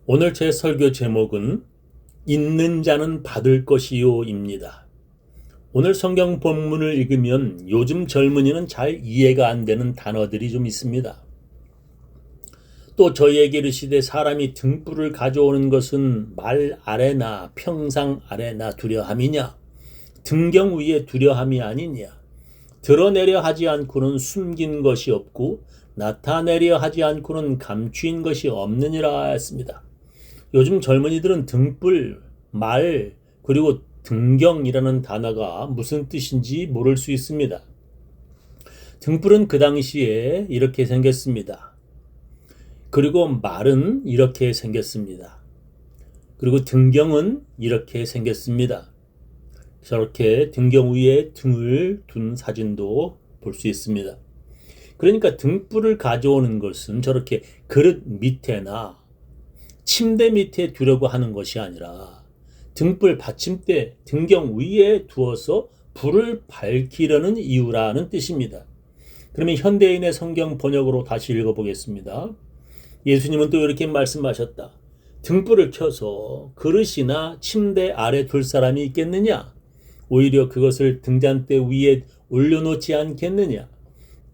오늘 제 설교 제목은 있는 자는 받을 것이요입니다. 오늘 성경 본문을 읽으면 요즘 젊은이는 잘 이해가 안 되는 단어들이 좀 있습니다. 또 저희에게 이르시되 사람이 등불을 가져오는 것은 말 아래나 평상 아래나 두려함이냐? 등경 위에 두려함이 아니냐? 드러내려 하지 않고는 숨긴 것이 없고 나타내려 하지 않고는 감추인 것이 없느니라 했습니다. 요즘 젊은이들은 등불, 말, 그리고 등경이라는 단어가 무슨 뜻인지 모를 수 있습니다. 등불은 그 당시에 이렇게 생겼습니다. 그리고 말은 이렇게 생겼습니다. 그리고 등경은 이렇게 생겼습니다. 저렇게 등경 위에 등을 둔 사진도 볼 수 있습니다. 그러니까 등불을 가져오는 것은 저렇게 그릇 밑에나 침대 밑에 두려고 하는 것이 아니라 등불 받침대 등경 위에 두어서 불을 밝히려는 이유라는 뜻입니다. 그러면 현대인의 성경 번역으로 다시 읽어보겠습니다. 예수님은 또 이렇게 말씀하셨다. 등불을 켜서 그릇이나 침대 아래 둘 사람이 있겠느냐? 오히려 그것을 등잔대 위에 올려놓지 않겠느냐?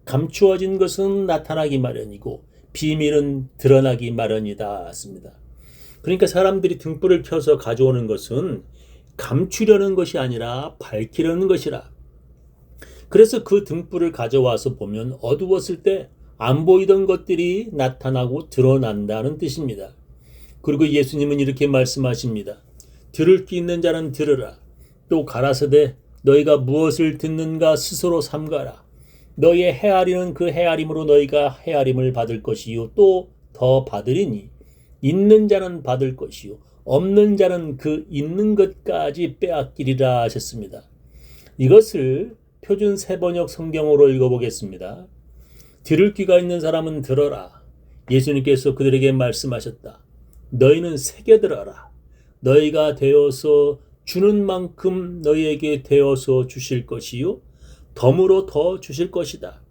감추어진 것은 나타나기 마련이고 비밀은 드러나기 마련이다 했습니다. 그러니까 사람들이 등불을 켜서 가져오는 것은 감추려는 것이 아니라 밝히려는 것이라. 그래서 그 등불을 가져와서 보면 어두웠을 때 안 보이던 것들이 나타나고 드러난다는 뜻입니다. 그리고 예수님은 이렇게 말씀하십니다. 들을 귀 있는 자는 들으라. 또 가라사대 너희가 무엇을 듣는가 스스로 삼가라. 너희의 헤아리는 그 헤아림으로 너희가 헤아림을 받을 것이요 또 더 받으리니 있는 자는 받을 것이요 없는 자는 그 있는 것까지 빼앗기리라 하셨습니다. 이것을 표준 세번역 성경으로 읽어보겠습니다. 들을 귀가 있는 사람은 들어라. 예수님께서 그들에게 말씀하셨다. 너희는 새겨 들어라. 너희가 되어서 주는 만큼 너희에게 되어서 주실 것이요 덤으로 더 주실 것이다.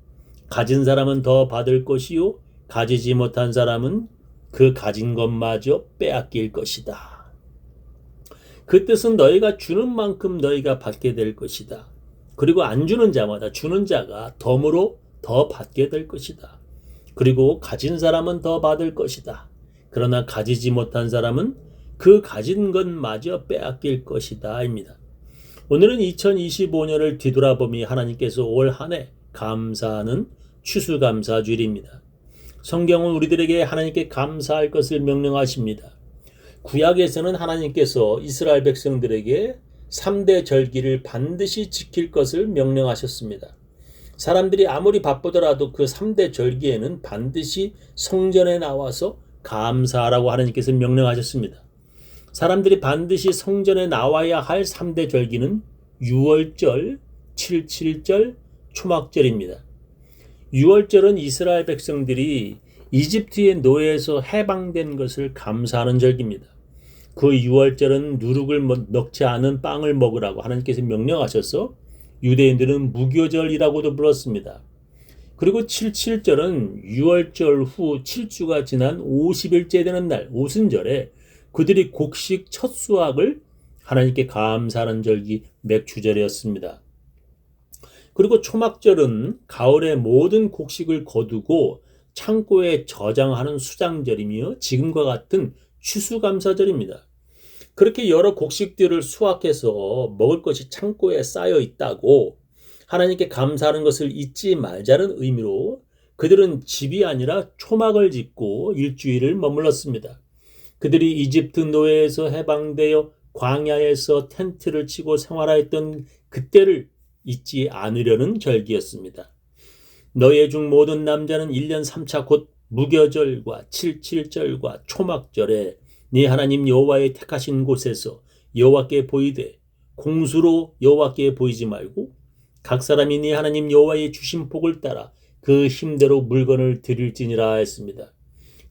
가진 사람은 더 받을 것이요 가지지 못한 사람은 그 가진 것마저 빼앗길 것이다. 그 뜻은 너희가 주는 만큼 너희가 받게 될 것이다. 그리고 안 주는 자마다 주는 자가 덤으로 더 받게 될 것이다. 그리고 가진 사람은 더 받을 것이다. 그러나 가지지 못한 사람은 그 가진 것마저 빼앗길 것이다 입니다. 오늘은 2025년을 뒤돌아보며 하나님께서 올 한 해 감사하는 추수감사주일입니다. 성경은 우리들에게 하나님께 감사할 것을 명령하십니다. 구약에서는 하나님께서 이스라엘 백성들에게 3대 절기를 반드시 지킬 것을 명령하셨습니다. 사람들이 아무리 바쁘더라도 그 3대 절기에는 반드시 성전에 나와서 감사하라고 하나님께서 명령하셨습니다. 사람들이 반드시 성전에 나와야 할 3대 절기는 유월절, 칠칠절, 초막절입니다. 유월절은 이스라엘 백성들이 이집트의 노예에서 해방된 것을 감사하는 절기입니다. 그 유월절은 누룩을 넣지 않은 빵을 먹으라고 하나님께서 명령하셔서 유대인들은 무교절이라고도 불렀습니다. 그리고 칠칠절은 유월절 후 7주가 지난 50일째 되는 날 오순절에 그들이 곡식 첫 수확을 하나님께 감사하는 절기 맥추절이었습니다. 그리고 초막절은 가을의 모든 곡식을 거두고 창고에 저장하는 수장절이며 지금과 같은 추수감사절입니다. 그렇게 여러 곡식들을 수확해서 먹을 것이 창고에 쌓여 있다고 하나님께 감사하는 것을 잊지 말자는 의미로 그들은 집이 아니라 초막을 짓고 일주일을 머물렀습니다. 그들이 이집트 노예에서 해방되어 광야에서 텐트를 치고 생활하였던 그때를 잊지 않으려는 절기였습니다. 너희 중 모든 남자는 1년 3차 곧 무교절과 칠칠절과 초막절에 네 하나님 여호와의 택하신 곳에서 여호와께 보이되 공수로 여호와께 보이지 말고 각 사람이 네 하나님 여호와의 주신 복을 따라 그 힘대로 물건을 드릴지니라 했습니다.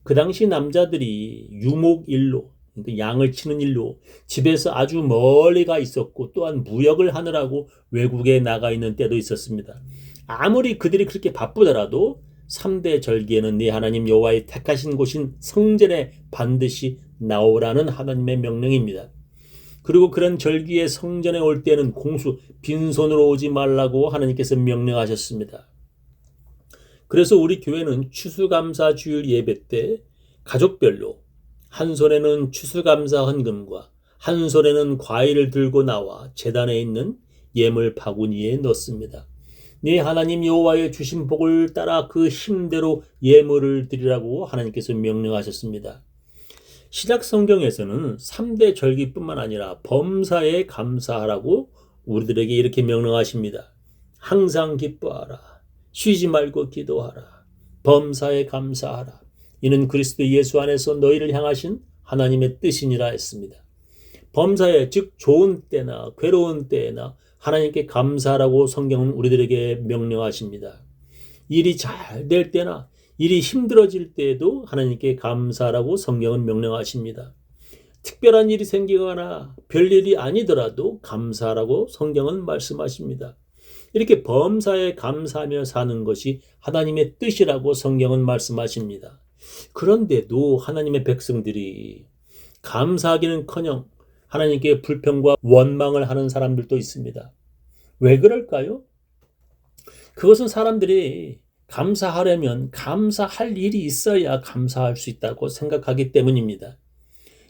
그 당시 남자들이 유목일로 그러니까 양을 치는 일로 집에서 아주 멀리 가 있었고 또한 무역을 하느라고 외국에 나가 있는 때도 있었습니다. 아무리 그들이 그렇게 바쁘더라도 3대 절기에는 네 하나님 여호와의 택하신 곳인 성전에 반드시 나오라는 하나님의 명령입니다. 그리고 그런 절기에 성전에 올 때는 공수 빈손으로 오지 말라고 하나님께서 명령하셨습니다. 그래서 우리 교회는 추수감사 주일 예배 때 가족별로 한 손에는 추수감사 헌금과 한 손에는 과일을 들고 나와 제단에 있는 예물 바구니에 넣습니다. 네 하나님 여호와의 주신 복을 따라 그 힘대로 예물을 드리라고 하나님께서 명령하셨습니다. 신약 성경에서는 3대 절기뿐만 아니라 범사에 감사하라고 우리들에게 이렇게 명령하십니다. 항상 기뻐하라. 쉬지 말고 기도하라. 범사에 감사하라. 이는 그리스도 예수 안에서 너희를 향하신 하나님의 뜻이니라 했습니다. 범사에 즉 좋은 때나 괴로운 때나 하나님께 감사하라고 성경은 우리들에게 명령하십니다. 일이 잘 될 때나 일이 힘들어질 때에도 하나님께 감사하라고 성경은 명령하십니다. 특별한 일이 생기거나 별일이 아니더라도 감사하라고 성경은 말씀하십니다. 이렇게 범사에 감사하며 사는 것이 하나님의 뜻이라고 성경은 말씀하십니다. 그런데도 하나님의 백성들이 감사하기는커녕 하나님께 불평과 원망을 하는 사람들도 있습니다. 왜 그럴까요? 그것은 사람들이 감사하려면 감사할 일이 있어야 감사할 수 있다고 생각하기 때문입니다.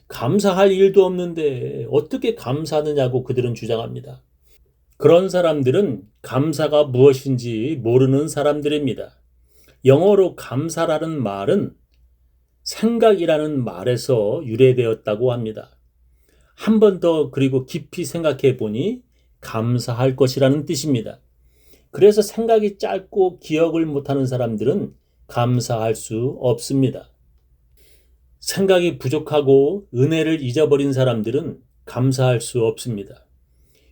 감사할 일도 없는데 어떻게 감사하느냐고 그들은 주장합니다. 그런 사람들은 감사가 무엇인지 모르는 사람들입니다. 영어로 감사라는 말은 생각이라는 말에서 유래되었다고 합니다. 한 번 더 그리고 깊이 생각해 보니 감사할 것이라는 뜻입니다. 그래서 생각이 짧고 기억을 못하는 사람들은 감사할 수 없습니다. 생각이 부족하고 은혜를 잊어버린 사람들은 감사할 수 없습니다.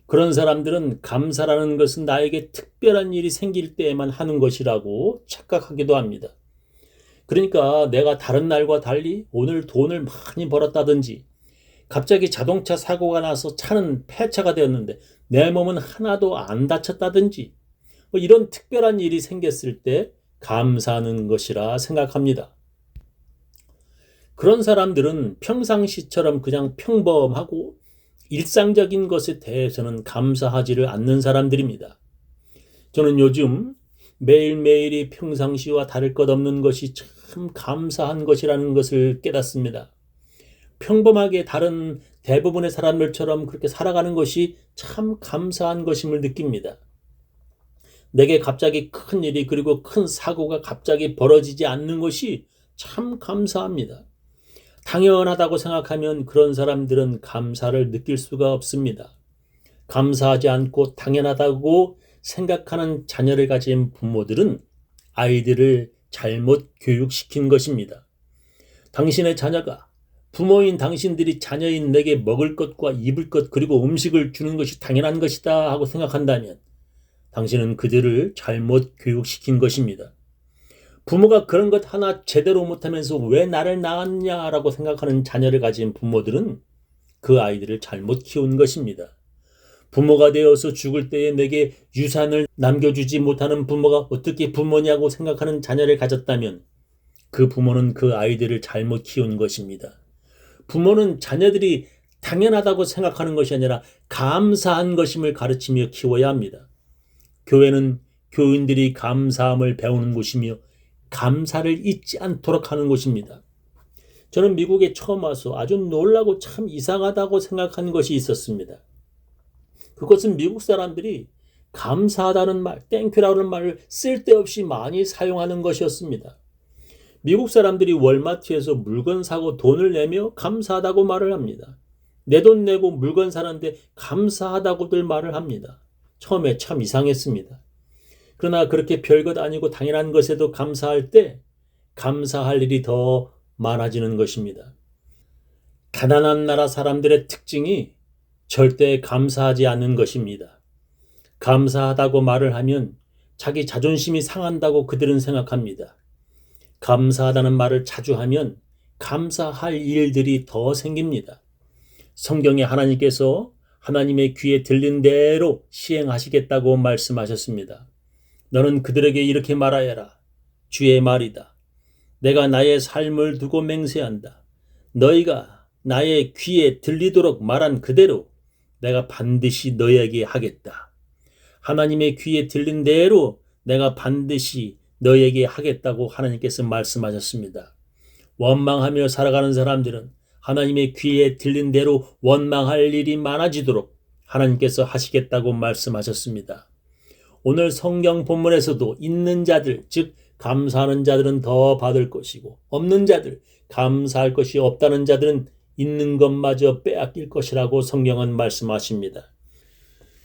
그런 사람들은 감사라는 것은 나에게 특별한 일이 생길 때에만 하는 것이라고 착각하기도 합니다. 그러니까 내가 다른 날과 달리 오늘 돈을 많이 벌었다든지 갑자기 자동차 사고가 나서 차는 폐차가 되었는데 내 몸은 하나도 안 다쳤다든지 이런 특별한 일이 생겼을 때 감사하는 것이라 생각합니다. 그런 사람들은 평상시처럼 그냥 평범하고 일상적인 것에 대해서는 감사하지를 않는 사람들입니다. 저는 요즘 매일매일이 평상시와 다를 것 없는 것이 참 감사한 것이라는 것을 깨닫습니다. 평범하게 다른 대부분의 사람들처럼 그렇게 살아가는 것이 참 감사한 것임을 느낍니다. 내게 갑자기 큰 일이 그리고 큰 사고가 갑자기 벌어지지 않는 것이 참 감사합니다. 당연하다고 생각하면 그런 사람들은 감사를 느낄 수가 없습니다. 감사하지 않고 당연하다고 생각하는 자녀를 가진 부모들은 아이들을 잘못 교육시킨 것입니다. 당신의 자녀가 부모인 당신들이 자녀인 내게 먹을 것과 입을 것 그리고 음식을 주는 것이 당연한 것이다 하고 생각한다면 당신은 그들을 잘못 교육시킨 것입니다. 부모가 그런 것 하나 제대로 못하면서 왜 나를 낳았냐라고 생각하는 자녀를 가진 부모들은 그 아이들을 잘못 키운 것입니다. 부모가 되어서 죽을 때에 내게 유산을 남겨주지 못하는 부모가 어떻게 부모냐고 생각하는 자녀를 가졌다면 그 부모는 그 아이들을 잘못 키운 것입니다. 부모는 자녀들이 당연하다고 생각하는 것이 아니라 감사한 것임을 가르치며 키워야 합니다. 교회는 교인들이 감사함을 배우는 곳이며 감사를 잊지 않도록 하는 곳입니다. 저는 미국에 처음 와서 아주 놀라고 참 이상하다고 생각한 것이 있었습니다. 그것은 미국 사람들이 감사하다는 말, 땡큐라는 말을 쓸데없이 많이 사용하는 것이었습니다. 미국 사람들이 월마트에서 물건 사고 돈을 내며 감사하다고 말을 합니다. 내 돈 내고 물건 사는데 감사하다고들 말을 합니다. 처음에 참 이상했습니다. 그러나 그렇게 별것 아니고 당연한 것에도 감사할 때 감사할 일이 더 많아지는 것입니다. 가난한 나라 사람들의 특징이 절대 감사하지 않는 것입니다. 감사하다고 말을 하면 자기 자존심이 상한다고 그들은 생각합니다. 감사하다는 말을 자주 하면 감사할 일들이 더 생깁니다. 성경에 하나님께서 하나님의 귀에 들린 대로 시행하시겠다고 말씀하셨습니다. 너는 그들에게 이렇게 말하여라. 주의 말이다. 내가 나의 삶을 두고 맹세한다. 너희가 나의 귀에 들리도록 말한 그대로 내가 반드시 너희에게 하겠다. 하나님의 귀에 들린 대로 내가 반드시 너희에게 하겠다고 하나님께서 말씀하셨습니다. 원망하며 살아가는 사람들은 하나님의 귀에 들린 대로 원망할 일이 많아지도록 하나님께서 하시겠다고 말씀하셨습니다. 오늘 성경 본문에서도 있는 자들, 즉 감사하는 자들은 더 받을 것이고 없는 자들, 감사할 것이 없다는 자들은 있는 것마저 빼앗길 것이라고 성경은 말씀하십니다.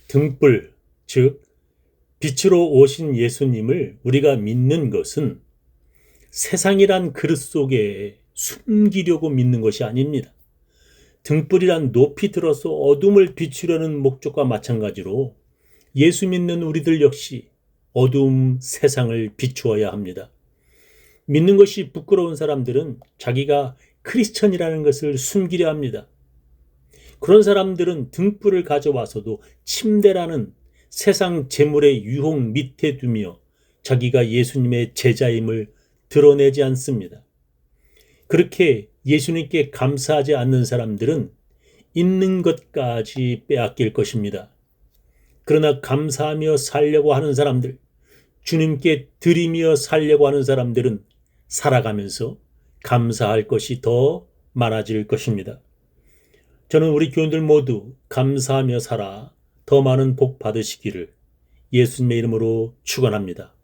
등불, 즉 빛으로 오신 예수님을 우리가 믿는 것은 세상이란 그릇 속에 숨기려고 믿는 것이 아닙니다. 등불이란 높이 들어서 어둠을 비추려는 목적과 마찬가지로 예수 믿는 우리들 역시 어두운 세상을 비추어야 합니다. 믿는 것이 부끄러운 사람들은 자기가 크리스천이라는 것을 숨기려 합니다. 그런 사람들은 등불을 가져와서도 침대라는 세상 재물의 유혹 밑에 두며 자기가 예수님의 제자임을 드러내지 않습니다. 그렇게 예수님께 감사하지 않는 사람들은 있는 것까지 빼앗길 것입니다. 그러나 감사하며 살려고 하는 사람들, 주님께 드리며 살려고 하는 사람들은 살아가면서 감사할 것이 더 많아질 것입니다. 저는 우리 교인들 모두 감사하며 살아 더 많은 복 받으시기를 예수님의 이름으로 축원합니다.